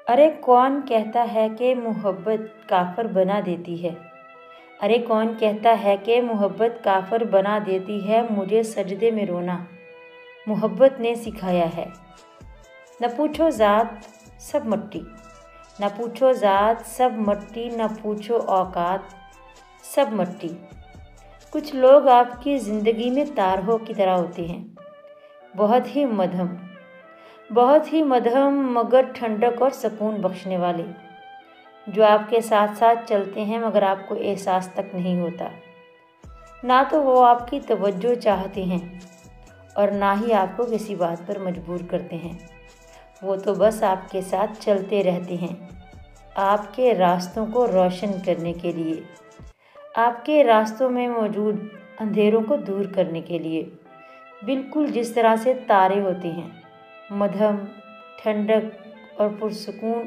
ارے کون کہتا ہے کہ محبت کافر بنا دیتی ہے؟ ارے کون کہتا ہے کہ محبت کافر بنا دیتی ہے؟ مجھے سجدے میں رونا محبت نے سکھایا ہے۔ نہ پوچھو ذات سب مٹی، نہ پوچھو ذات سب مٹی، نہ پوچھو اوقات سب مٹی۔ کچھ لوگ آپ کی زندگی میں تاروں کی طرح ہوتے ہیں، بہت ہی مدھم مگر ٹھنڈک اور سکون بخشنے والے، جو آپ کے ساتھ ساتھ چلتے ہیں مگر آپ کو احساس تک نہیں ہوتا۔ نہ تو وہ آپ کی توجہ چاہتے ہیں اور نہ ہی آپ کو کسی بات پر مجبور کرتے ہیں، وہ تو بس آپ کے ساتھ چلتے رہتے ہیں، آپ کے راستوں کو روشن کرنے کے لیے، آپ کے راستوں میں موجود اندھیروں کو دور کرنے کے لیے، بالکل جس طرح سے تارے ہوتے ہیں، مدھم، ٹھنڈک اور پرسکون